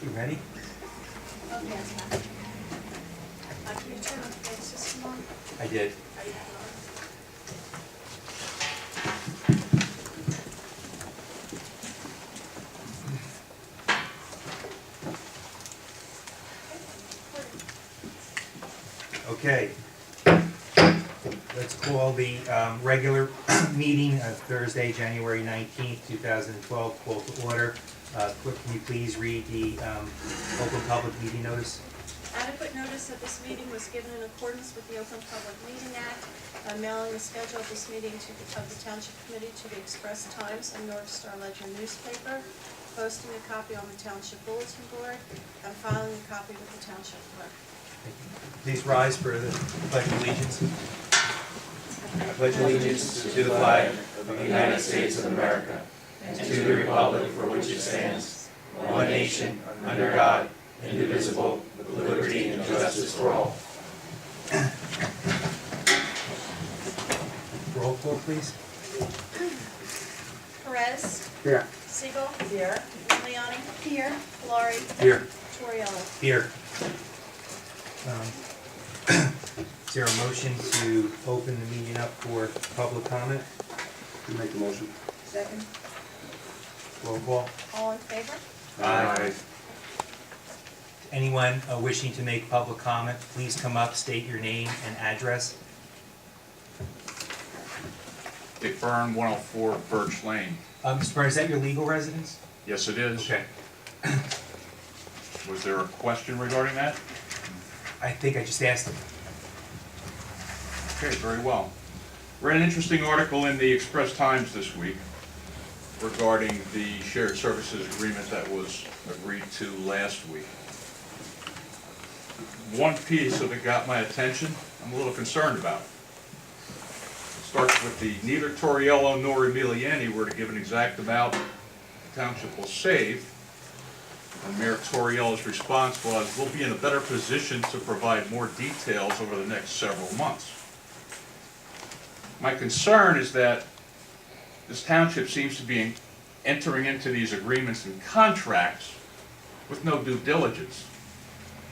You ready? Oh, yes, ma'am. Can you turn the face system on? I did. Okay. Let's call the regular meeting of Thursday, January 19th, 2012, call to order. Clerk, can you please read the open public meeting notice? Adequate notice of this meeting was given in accordance with the Open Public Meeting Act by mailing the schedule of this meeting of the Township Committee to the Express Times and North Star Ledger newspaper, posting a copy on the Township Bulletin Board, and filing a copy with the Township Clerk. Please rise for the Pledge of Allegiance. I pledge allegiance to the flag of the United States of America and to the republic for which it stands, one nation, under God, indivisible, with liberty and justice for all. Roll call, please. Perez. Here. Siegel. Here. Leoni. Here. Laurie. Here. Toriello. Here. Is there a motion to open the meeting up for public comment? You make the motion. Second. Roll call. All in favor? Aye. Anyone wishing to make public comment, please come up, state your name and address. Dick Byrne, 104 Birch Lane. Mr. Byrne, is that your legal residence? Yes, it is. Okay. Was there a question regarding that? I think I just asked him. Okay, very well. Read an interesting article in the Express Times this week regarding the shared services agreement that was agreed to last week. One piece of it got my attention. I'm a little concerned about it. It starts with the neither Toriello nor Emiliani were to give an exact amount the township will save. And Mayor Toriello's response was, we'll be in a better position to provide more details over the next several months. My concern is that this township seems to be entering into these agreements and contracts with no due diligence.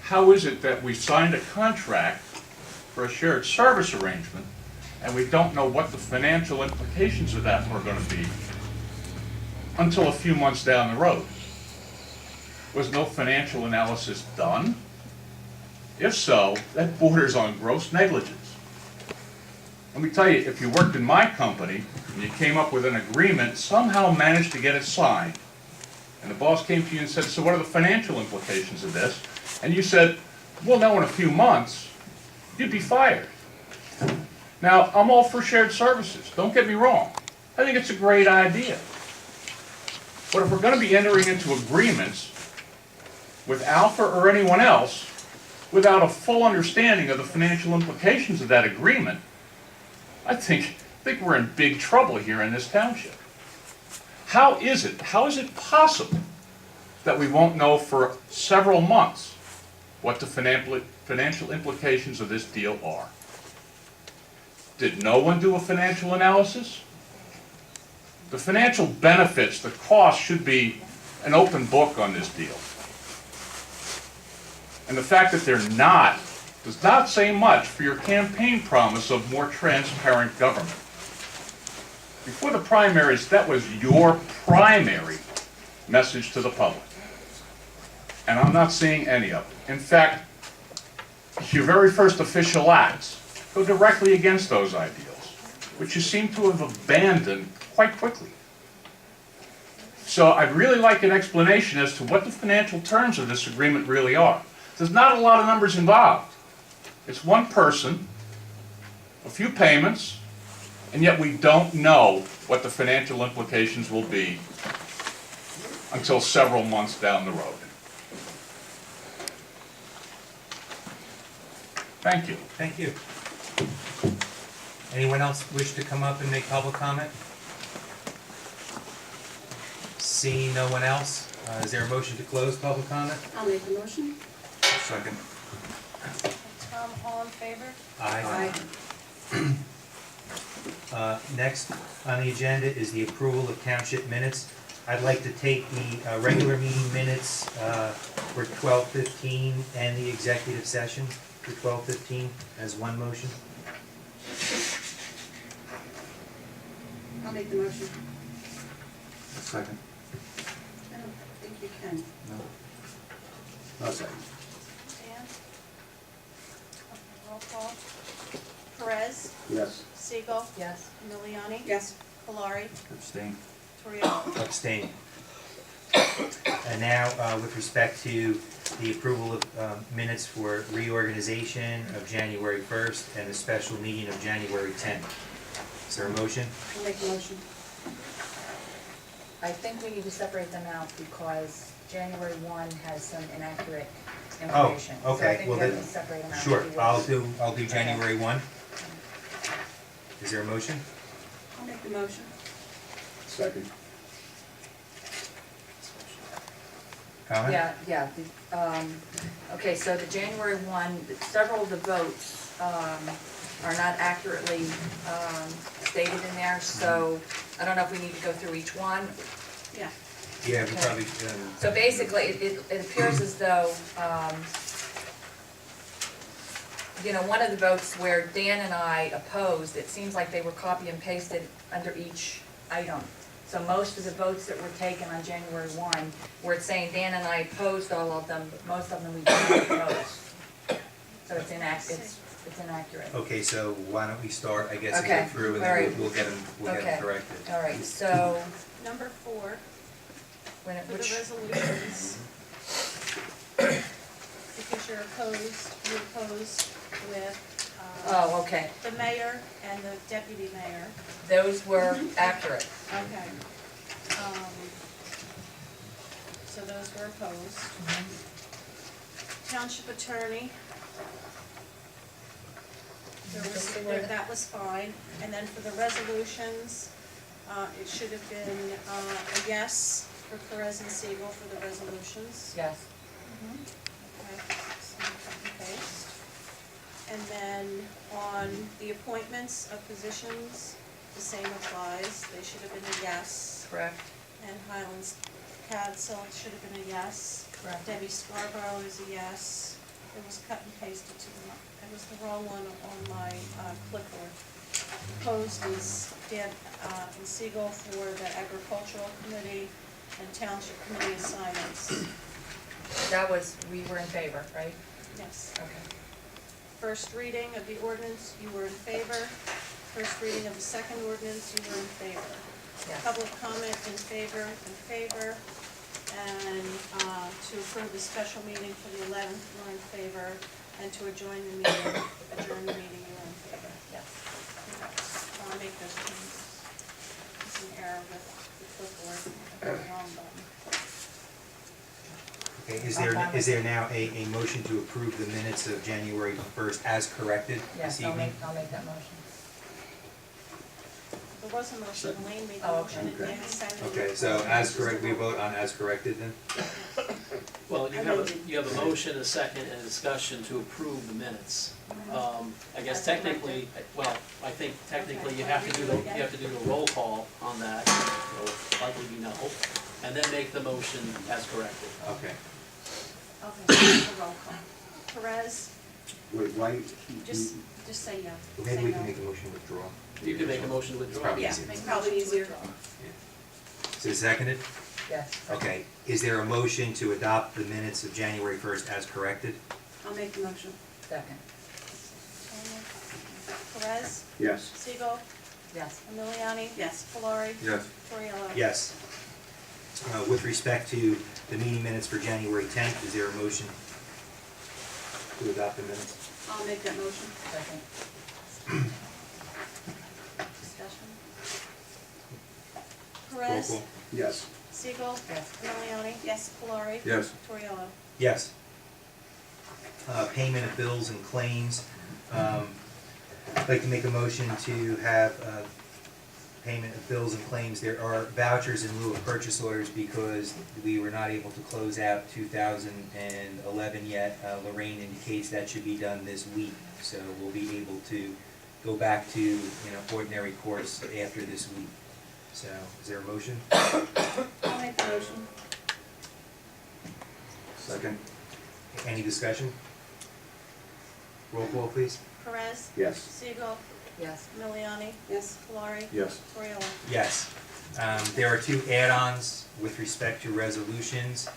How is it that we signed a contract for a shared service arrangement and we don't know what the financial implications of that are going to be until a few months down the road? Was no financial analysis done? If so, that borders on gross negligence. Let me tell you, if you worked in my company and you came up with an agreement, somehow managed to get it signed, and the boss came to you and said, so what are the financial implications of this? And you said, we'll know in a few months, you'd be fired. Now, I'm all for shared services, don't get me wrong. I think it's a great idea. But if we're going to be entering into agreements with Alpha or anyone else without a full understanding of the financial implications of that agreement, I think we're in big trouble here in this township. How is it possible that we won't know for several months what the financial implications of this deal are? Did no one do a financial analysis? The financial benefits, the cost should be an open book on this deal. And the fact that they're not does not say much for your campaign promise of more transparent government. Before the primaries, that was your primary message to the public. And I'm not seeing any of it. In fact, your very first official acts go directly against those ideals, which you seem to have abandoned quite quickly. So I'd really like an explanation as to what the financial terms of this agreement really are. There's not a lot of numbers involved. It's one person, a few payments, and yet we don't know what the financial implications will be until several months down the road. Thank you. Thank you. Anyone else wish to come up and make public comment? Seeing no one else, is there a motion to close public comment? I'll make the motion. Second. Tom, all in favor? Aye. Next on the agenda is the approval of township minutes I'd like to take the regular meeting minutes for 12:15 and the executive session for 12:15 as one motion. I'll make the motion. Second. I don't think you can. No. I'll second. Dan? Okay, roll call. Perez, Yes. Siegel, Yes. Miliani, Yes. Valari, Abstain. Toriello. Abstain. And now, with respect to the approval of minutes for reorganization of January 1st and the special meeting of January 10th. Is there a motion? I'll make the motion. I think we need to separate them out because January 1 has some inaccurate Oh, information. okay, So I think well we have then, to separate them out. sure, If you I'll do January 1. Is there a motion? I'll make the motion. Second. Comment? Yeah, okay, so the January 1, several of the votes are not accurately stated in there, so I don't know if we need to go through each one. Yeah. Yeah, we Okay. probably, So basically, it appears as though, one of the votes where Dan and I opposed, it seems like they were copy and pasted under each item. So most of the votes that were taken on January 1, where it's saying Dan and I opposed all of them, but most of them we did not oppose. So it's inaccurate. okay, so why don't we start, I guess, and Okay, go through and all right. then we'll get them Okay. corrected. All right, so, Number 4, when it, for the which, resolutions. Because you opposed with oh, okay, the mayor and the deputy mayor. those were accurate. Okay. So those were opposed. Township attorney. That was fine. And then for the resolutions, it should have been a yes for Perez and Siegel for the resolutions. Yes. Okay, so cut and paste. And then on the appointments of positions, the same applies. They should have been a yes. Correct. And Highlands Cadsell should have been a yes. Correct. Debbie Scarborough is a yes. It was cut and pasted to the, it was the wrong one on my clipboard. Opposed is Dan and Siegel for the agricultural committee and township committee assignments. That was, we were in favor, right? Yes. Okay. First reading of the ordinance, you were in favor. First reading of the second ordinance, you were in favor. Yes. Public comment in favor. And to approve the special meeting for the 11th, you were in favor. And to adjourn the meeting, you were in favor. Yes. I'll make those changes. It's an error with the clipboard, the wrong button. Okay, is there now a motion to approve the minutes of January 1st as corrected Yes, this I'll evening? make that motion. There was a motion, Elaine made the Oh, motion, and okay. Dan seconded it. Okay, so as correct, we vote on as corrected then? Well, you have a motion, a second, and a discussion to approve the minutes. I guess technically, well, I think technically you have to do the roll call on that, it'll likely be no, and then make the motion as corrected. Okay. Okay, so the roll call. Perez, Wait, why? just say yeah. Maybe Say we no. can make a motion to withdraw. You can make a motion to withdraw. Probably Yeah, easier. make a Probably motion to easier. withdraw. Is it seconded? Yes. Okay, is there a motion to adopt the minutes of January 1st as corrected? I'll make the motion. Second. Perez, Yes. Siegel, Yes. Emiliani. Yes. Valari. Yes. Toriello. Yes. With respect to the meeting minutes for January 10th, is there a motion to adopt the minutes? I'll make that motion. Second. Discussion. Roll Perez, call. Yes. Siegel, Yes. Emiliani. Yes. Valari. Yes. Toriello. Yes. Payment of bills and claims. I'd like to make a motion to have payment of bills and claims. There are vouchers in lieu of purchase orders because we were not able to close out 2011 yet. Lorraine indicates that should be done this week, so we'll be able to go back to ordinary course after this week. So, is there a motion? I'll make the motion. Second. Any discussion? Roll call, please. Perez, Yes. Siegel, Yes. Miliani, Yes. Valari, Yes. Toriello. Yes. There are two add-ons with respect to resolutions.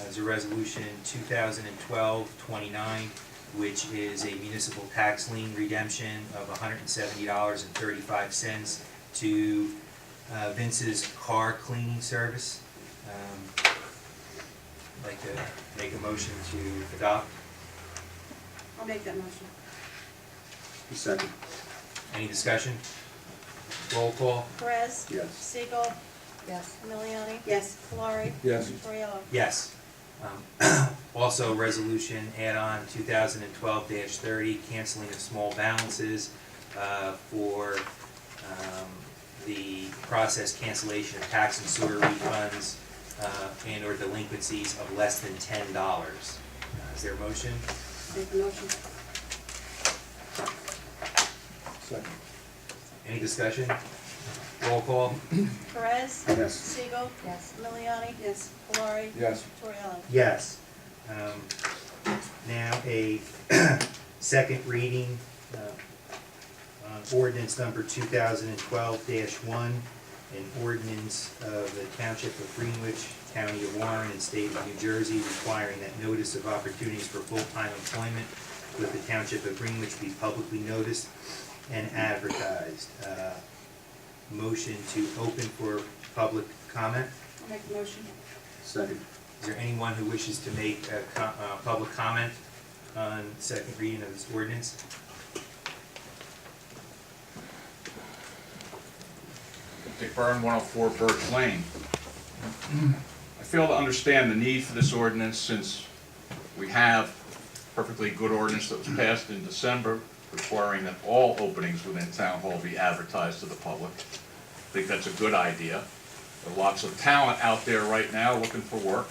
There's a resolution 2012-29, which is a municipal tax lien redemption of $170.35 to Vince's car cleaning service. I'd like to make a motion to adopt. I'll make that motion. Second. Any discussion? Roll call. Perez, Yes. Siegel, Yes. Miliani, Yes. Valari, Yes. Toriello. Yes. Also, resolution add-on 2012-30, canceling of small balances for the process cancellation of tax and sewer refunds and/or delinquencies of less than $10. Is there a motion? Make the motion. Second. Any discussion? Roll call. Perez, Yes. Siegel, Yes. Miliani, Yes. Valari, Yes. Toriello. Yes. Now a second reading on ordinance number 2012-1, an ordinance of the Township of Greenwich, County of Warren, and State of New Jersey requiring that notice of opportunities for full-time employment with the Township of Greenwich be publicly noticed and advertised. Motion to open for public comment. I'll make the motion. Second. Is there anyone who wishes to make a public comment on second reading of this ordinance? Dick Byrne, 104 Birch Lane. I fail to understand the need for this ordinance since we have perfectly good ordinance that was passed in December requiring that all openings within Town Hall be advertised to the public. I think that's a good idea. There are lots of talent out there right now looking for work.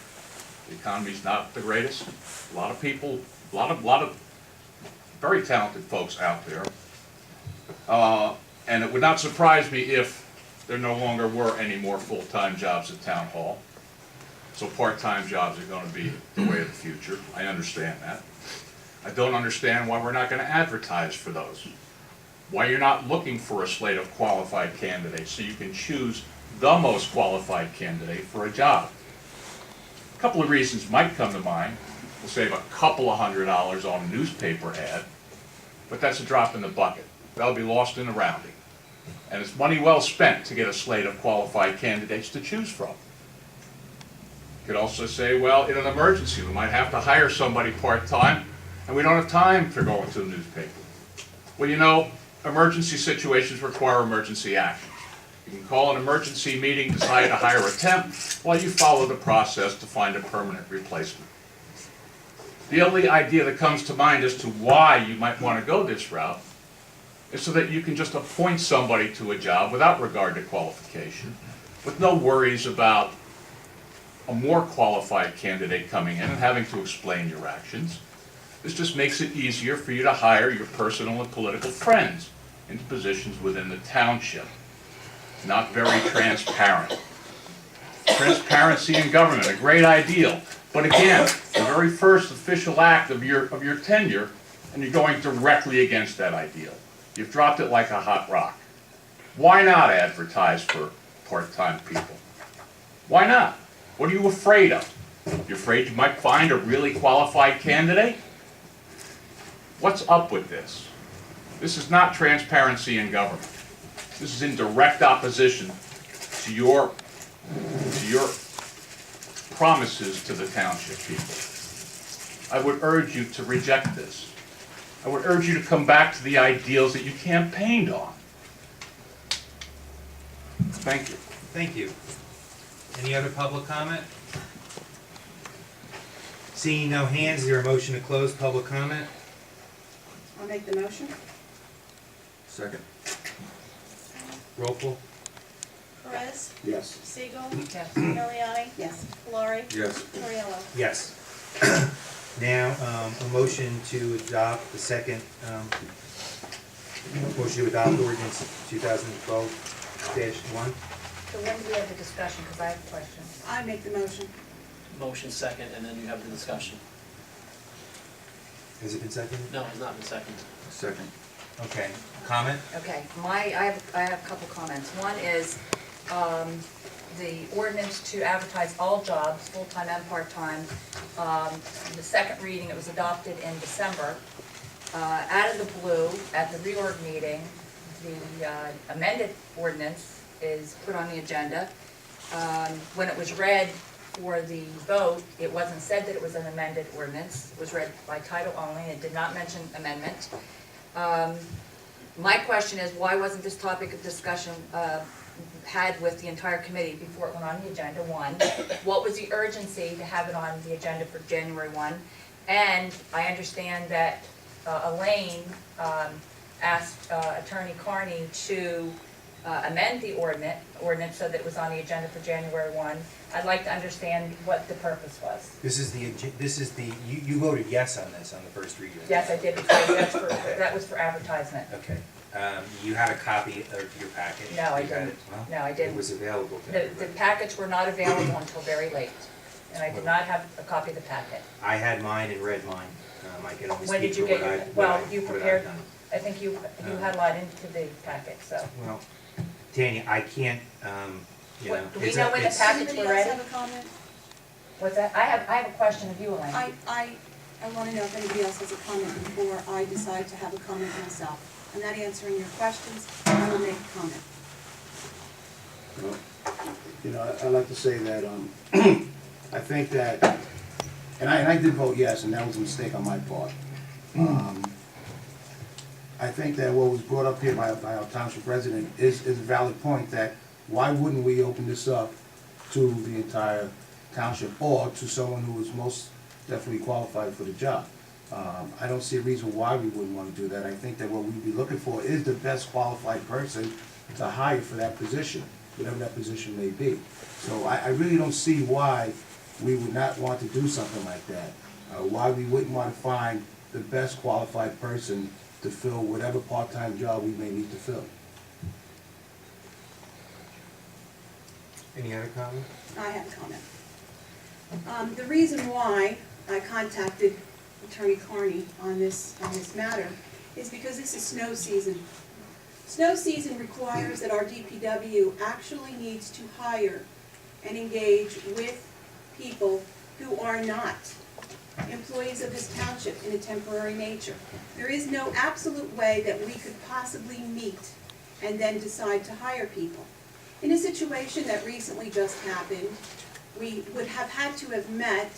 The economy's not the greatest. A lot of people, a lot of very talented folks out there. And it would not surprise me if there no longer were any more full-time jobs at Town Hall. So part-time jobs are going to be the way of the future. I understand that. I don't understand why we're not going to advertise for those. Why you're not looking for a slate of qualified candidates so you can choose the most qualified candidate for a job. A couple of reasons might come to mind. We'll save a couple of $100 on a newspaper ad, but that's a drop in the bucket. That'll be lost in the rounding. And it's money well spent to get a slate of qualified candidates to choose from. You could also say, well, in an emergency, we might have to hire somebody part-time, and we don't have time to go into the newspaper. Well, you know, emergency situations require emergency action. You can call an emergency meeting, decide to hire a temp, while you follow the process to find a permanent replacement. The only idea that comes to mind as to why you might want to go this route is so that you can just appoint somebody to a job without regard to qualification, with no worries about a more qualified candidate coming in and having to explain your actions. This just makes it easier for you to hire your personal and political friends into positions within the township. Not very transparent. Transparency in government, a great ideal. But again, the very first official act of your tenure, and you're going directly against that ideal. You've dropped it like a hot rock. Why not advertise for part-time people? Why not? What are you afraid of? You're afraid you might find a really qualified candidate? What's up with this? This is not transparency in government. This is in direct opposition to your promises to the township people. I would urge you to reject this. I would urge you to come back to the ideals that you campaigned on. Thank you. Thank you. Any other public comment? Seeing no hands, is there a motion to close public comment? I'll make the motion. Second. Roll call. Perez, Yes. Siegel, Yes. Miliani, Yes. Valari, Yes. Toriello. Yes. Now, a motion to adopt the second, motion to adopt ordinance 2012-1. So when do we have the discussion, because I have questions. I make the motion. Motion second, and then you have the discussion. Has it been seconded? No, it's not been seconded. Second. Okay, comment? Okay, I have a couple comments. One is, the ordinance to advertise all jobs, full-time and part-time. The second reading, it was adopted in December. Out of the blue, at the reorg meeting, the amended ordinance is put on the agenda. When it was read for the vote, it wasn't said that it was an amended ordinance. It was read by title only, it did not mention amendment. My question is, why wasn't this topic of discussion had with the entire committee before it went on the agenda, one? What was the urgency to have it on the agenda for January 1? And I understand that Elaine asked Attorney Carney to amend the ordinance so that it was on the agenda for January 1. I'd like to understand what the purpose was. This is the, you voted yes on this on the first reading. Yes, I did, because that was for advertisement. Okay, you had a copy of your package? No, I You had didn't. it? Well, No, I didn't. It was available to The everybody. packets were not available until very late, and I did not have a copy of the packet. I had mine and read mine. I can only When speak did you for get what your, I, well, what I- you what I've prepared, done. I think you had a lot into the packet, so. Well, Tanya, I can't, you know. What, do we it's know a- when the it's- packets Anybody were else ready? have a comment? What's that? I have a question of you, Elaine. I want to know if anybody else has a comment before I decide to have a comment myself. I'm not answering your questions, I will make a comment. Well, you know, I'd like to say that, I think that, and I did vote yes, and that was a mistake on my part. I think that what was brought up here by our township resident is a valid point, that why wouldn't we open this up to the entire township, or to someone who is most definitely qualified for the job? I don't see a reason why we wouldn't want to do that. I think that what we'd be looking for is the best qualified person to hire for that position, whatever that position may be. So I really don't see why we would not want to do something like that. Why we wouldn't want to find the best qualified person to fill whatever part-time job we may need to fill. Any other comment? I have a comment. The reason why I contacted Attorney Carney on this matter is because this is snow season. Snow season requires that our DPW actually needs to hire and engage with people who are not employees of this township in a temporary nature. There is no absolute way that we could possibly meet and then decide to hire people. In a situation that recently just happened, we would have had to have met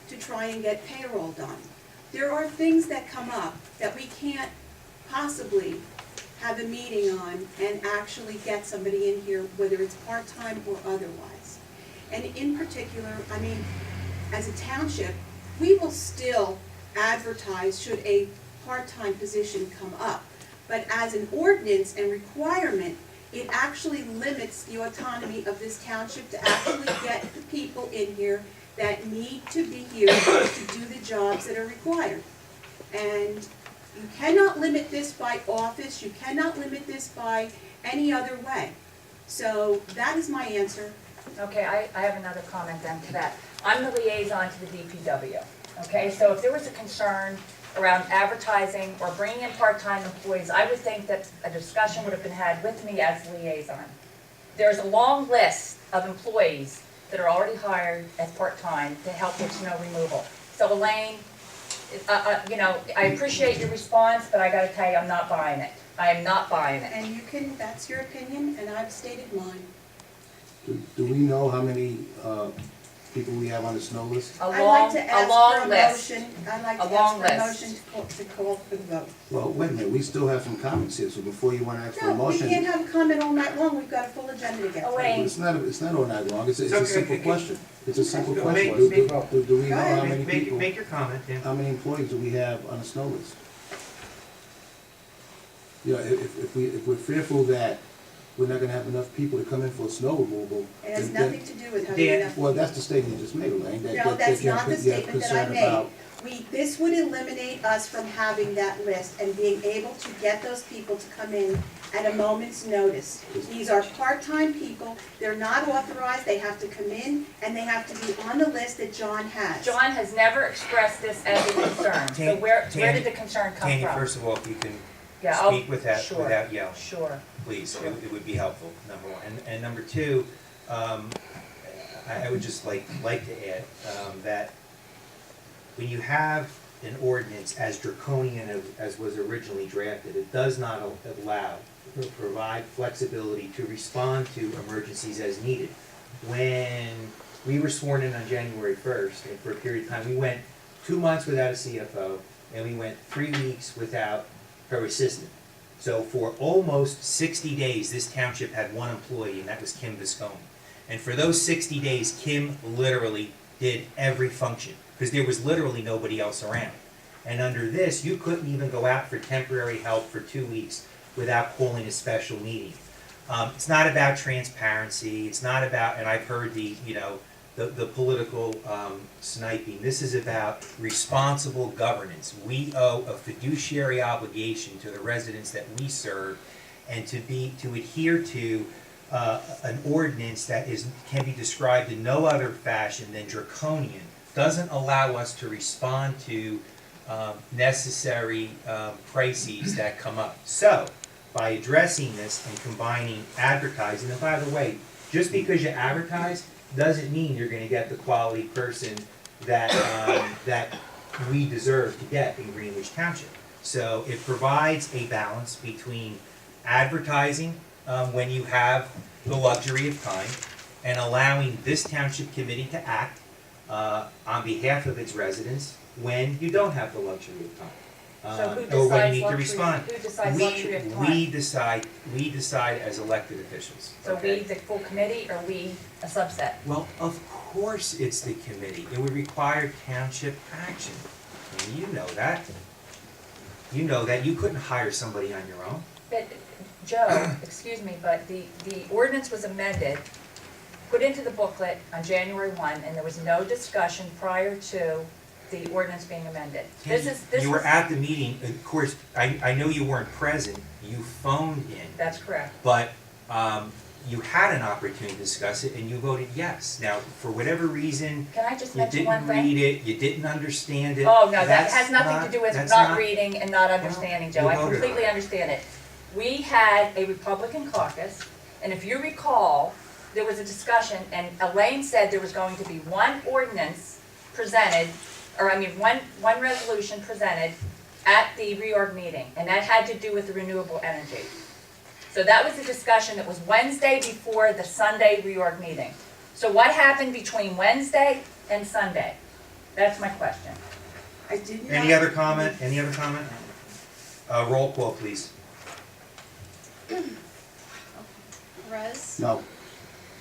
to try and get payroll done. There are things that come up that we can't possibly have a meeting on and actually get somebody in here, whether it's part-time or otherwise. And in particular, I mean, as a township, we will still advertise should a part-time position come up. But as an ordinance and requirement, it actually limits the autonomy of this township to actually get the people in here that need to be here to do the jobs that are required. And you cannot limit this by office, you cannot limit this by any other way. So that is my answer. Okay, I have another comment then to that. I'm the liaison to the DPW, okay? So if there was a concern around advertising or bringing in part-time employees, I would think that a discussion would have been had with me as liaison. There's a long list of employees that are already hired as part-time to help with snow removal. So Elaine, you know, I appreciate your response, but I gotta tell you, I'm not buying it. I am not buying it. And you can, that's your opinion, and I've stated mine. Do we know how many people we have on the snow list? A I'd like long, to a ask long for a list. motion, I'd like A to long ask for a list. motion to call for the vote. Well, wait a minute, we still have some comments here, so before you want to ask for a No, we motion. can't have a comment all night long, we've got a full agenda to get through. Elaine. It's not all night long, it's a okay. simple question. It's a simple Make- question. make- Do we know Go ahead. how many people, Make your comment, Dan. how many employees do we have on the snow list? You know, if we're fearful that we're not gonna have enough people to come in for snow removal. It has then- nothing to do with having Dan, enough. Well, that's the statement you just made, Elaine. No, that's not the statement that I made. This would eliminate us from having that list and being able to get those people to come in at a moment's notice. These are part-time people, they're not authorized, they have to come in, and they have to be on the list that John has. John has never expressed this as a concern, so Tammy- where Tammy- did the concern come Tammy, from? first of all, if you can Yeah, I'll- speak with that sure. without yelling, Sure. please, it would be helpful, number one. And number two, I would just like to add that when you have an ordinance as draconian as was originally drafted, it does not allow, provide flexibility to respond to emergencies as needed. When we were sworn in on January 1st, and for a period of time, we went 2 months without a CFO, and we went 3 weeks without her assistant. So for almost 60 days, this township had one employee, and that was Kim Visconti. And for those 60 days, Kim literally did every function, because there was literally nobody else around. And under this, you couldn't even go out for temporary help for 2 weeks without calling a special meeting. It's not about transparency, it's not about, and I've heard the political sniping. This is about responsible governance. We owe a fiduciary obligation to the residents that we serve, and to adhere to an ordinance that can be described in no other fashion than draconian, doesn't allow us to respond to necessary crises that come up. So, by addressing this and combining advertising, and by the way, just because you advertise doesn't mean you're going to get the quality person that we deserve to get in Greenwich Township. So it provides a balance between advertising when you have the luxury of time, and allowing this township committee to act on behalf of its residents when you don't have the luxury of time. So who Or when decides you need to respond. Who decides luxury of time? We decide as elected officials. So okay? we, the full committee, or we, a subset? Well, of course it's the committee. It would require township action. And you know that. You know that. You couldn't hire somebody on your own. But, Joe, excuse me, but the ordinance was amended, put into the booklet on January 1, and there was no discussion prior to the ordinance being amended. You were at the meeting. Of course, I know you weren't present. You phoned in. That's correct. But you had an opportunity to discuss it, and you voted yes. Now, for whatever reason, Can I just you mention didn't one thing? read it, you didn't understand it. Oh, no, that That's has nothing to do with that's not reading and not understanding, Joe. you I voted on completely it. understand it. We had a Republican caucus, and if you recall, there was a discussion, and Elaine said there was going to be one ordinance presented, one resolution presented at the reorg meeting, and that had to do with the renewable energy. So that was a discussion that was Wednesday before the Sunday reorg meeting. So what happened between Wednesday and Sunday? That's my question. I did not. Any other comment? Any other comment? Roll call, please. Perez, No.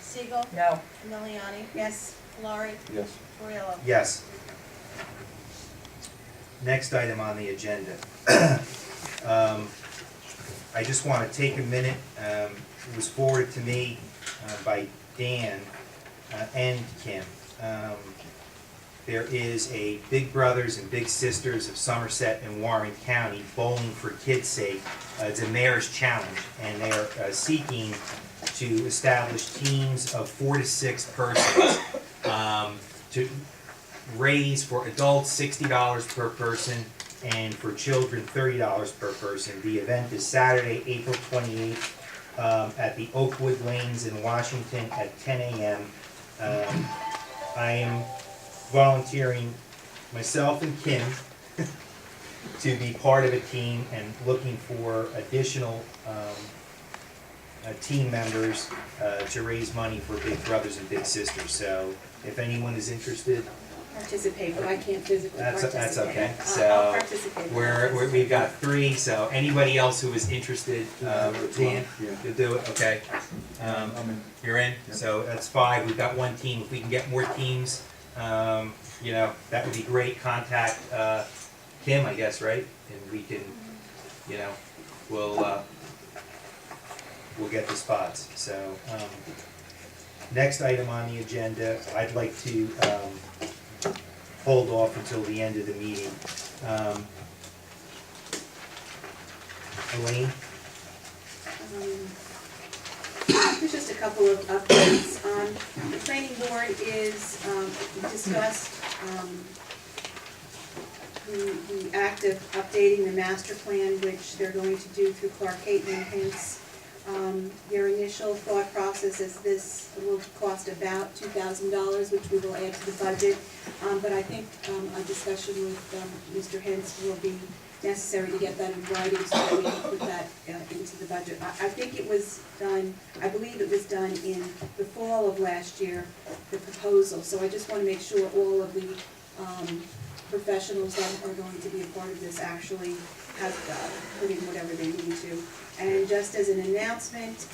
Siegel, No. Miliani, Yes. Laurie, Yes. Torriello. Yes. Next item on the agenda. I just want to take a minute, it was forwarded to me by Dan and Kim. There is a Big Brothers and Big Sisters of Somerset and Warren County Bowling for Kids' Sake. It's a mayor's challenge, and they are seeking to establish teams of 4 to 6 persons to raise for adults $60 per person, and for children $30 per person. The event is Saturday, April 28th, at the Oakwood Lanes in Washington at 10 a.m. I am volunteering myself and Kim to be part of a team, and looking for additional team members to raise money for Big Brothers and Big Sisters. So if anyone is interested, Participate, but I can't physically participate. that's okay. I'll So participate. we've got 3. So anybody else who is interested, Dan, you'll do it. Okay. I'm in. You're in. Yep. So that's 5. We've got 1 team. If we can get more teams, that would be great. Contact Kim, I guess, right? And we can, we'll get the spots. So next item on the agenda, I'd like to hold off until the end of the meeting. Elaine? There's just a couple of updates. The planning board is, discussed, the act of updating the master plan, which they're going to do through Clark Caton and Hints. Their initial thought process is this will cost about $2,000, which we will add to the budget. But I think a discussion with Mr. Hints will be necessary to get that in writing so that we can put that into the budget. I think it was done, I believe it was done in the fall of last year, the proposal. So I just want to make sure all of the professionals that are going to be a part of this actually have put in whatever they need to. And just as an announcement,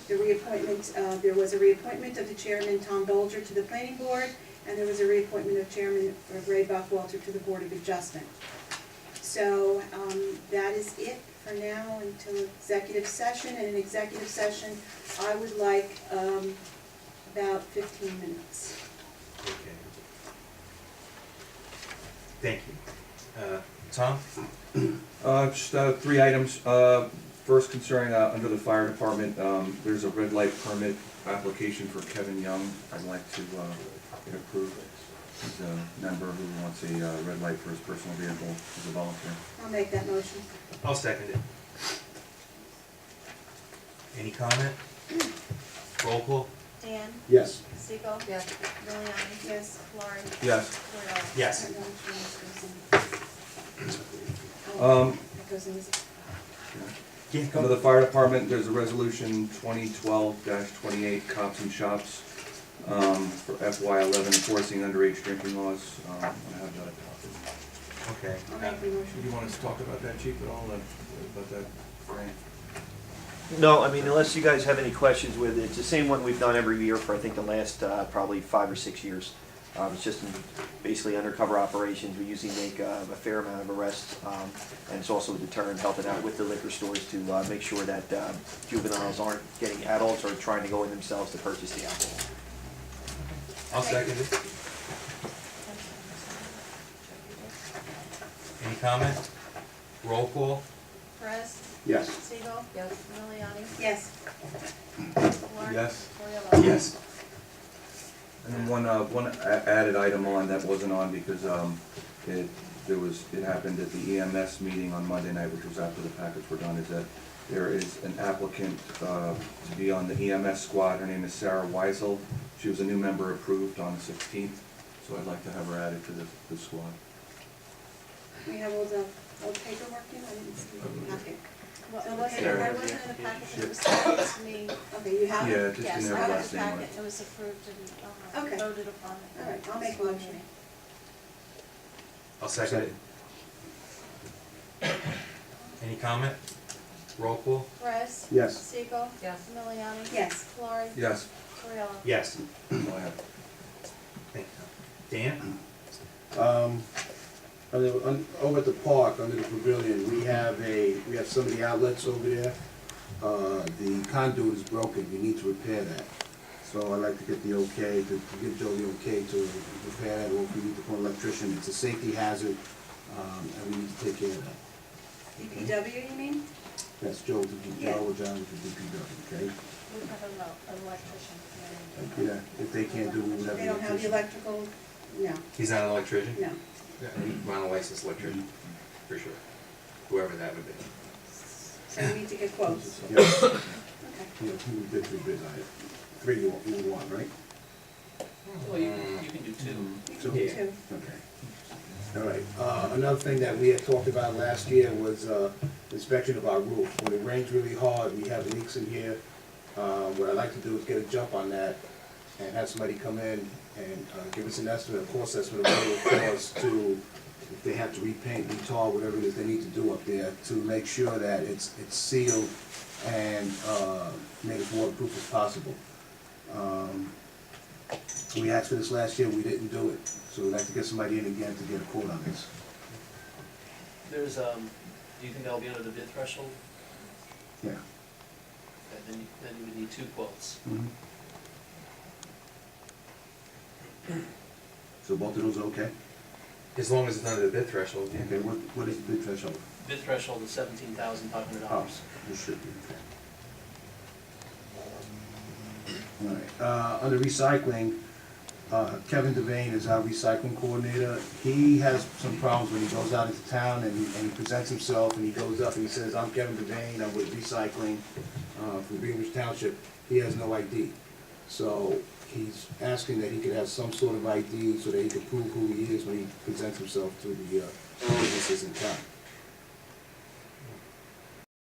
the reappointment, there was a reappointment of the chairman, Tom Bolger, to the planning board, and there was a reappointment of chairman Ray Buckwalter to the Board of Adjustment. So that is it for now until executive session. And in executive session, I would like about 15 minutes. Okay. Thank you. Tom? Just 3 items. First concerning, under the fire department, there's a red light permit application for Kevin Young. I'd like to get approved. He's a member who wants a red light for his personal vehicle as a volunteer. I'll make that motion. I'll second it. Any comment? Roll call? Dan? Yes. Siegel? Yes. Miliani? Yes. Lauren? Yes. Cordell? Yes. That goes in this. Yeah, Under the fire department, there's a resolution 2012-28, cops and shops, for FY11 enforcing underage drinking laws. I have that copy. Okay. I'll make the motion. Do you want us to talk about that, Chief, at all, about that grant? No, I mean, unless you guys have any questions with it, it's the same one we've done every year for, I think, the last probably 5 or 6 years. It's just basically undercover operations. We usually make a fair amount of arrests, and it's also a deterrent, helping out with the liquor stores to make sure that juveniles aren't getting adults or trying to go in themselves to purchase the alcohol. I'll second it. Any comment? Roll call? Perez? Yes. Siegel? Yes. Miliani? Yes. Lauren? Yes. Cordell? Yes. And then one added item on that wasn't on because it happened at the EMS meeting on Monday night, which was after the packets were done, is that there is an applicant to be on the EMS squad. Her name is Sarah Weisel. She was a new member approved on the 16th, so I'd like to have her added to the squad. We have all the paperwork in, I didn't see the packet. Well, So it the wasn't, paperwork- it wasn't in the packet, it was sent to me. Okay, you have it? Yeah, just Yes, didn't I have her have last the name on packet, it. it was approved and Okay. voted upon. All right, I'll make a motion. I'll second it. Any comment? Roll call? Perez? Yes. Siegel? Yes. Miliani? Yes. Lauren? Yes. Cordell? Yes. That's all I have. Thank you. Dan? Over at the park, under the pavilion, we have some of the outlets over there. The conduit is broken, we need to repair that. So I'd like to get the okay, to give Joe the okay to repair that, or if we need to call an electrician. It's a safety hazard, and we need to take care of that. DPW, you mean? That's Joe or John with the DPW, okay? We have an electrician. Yeah, if they can't do whatever. They don't have the electrical, no, He's not an electrician? no. Yeah, he's not a licensed electrician, for sure. Whoever that would be. So we need to get quotes. Yeah, Okay. he did 3 bids on it. 3 you want, right? Well, you can do 2. You can do 2. Okay. All right, another thing that we had talked about last year was inspection of our roof. When it rains really hard, we have leaks in here. What I'd like to do is get a jump on that and have somebody come in and give us an estimate, a cost estimate of what it would cost to, if they have to repaint, retar, whatever it is they need to do up there, to make sure that it's sealed and made as waterproof as possible. We asked for this last year, we didn't do it, so we'd like to get somebody in again to get a quote on this. There's, do you think that'll be under the bid threshold? Yeah. Okay, then you would need 2 quotes. So both of those are okay? As long as it's under the bid threshold. yeah. Okay, what is the bid threshold? Bid threshold is $17,500. Oh, it should be, okay. All right, under recycling, Kevin Devane is our recycling coordinator. He has some problems when he goes out into town and he presents himself and he goes up and he says, I'm Kevin Devane, I'm with recycling, from Greenwich Township. He has no ID. So he's asking that he could have some sort of ID so that he can prove who he is when he presents himself to the businesses in town.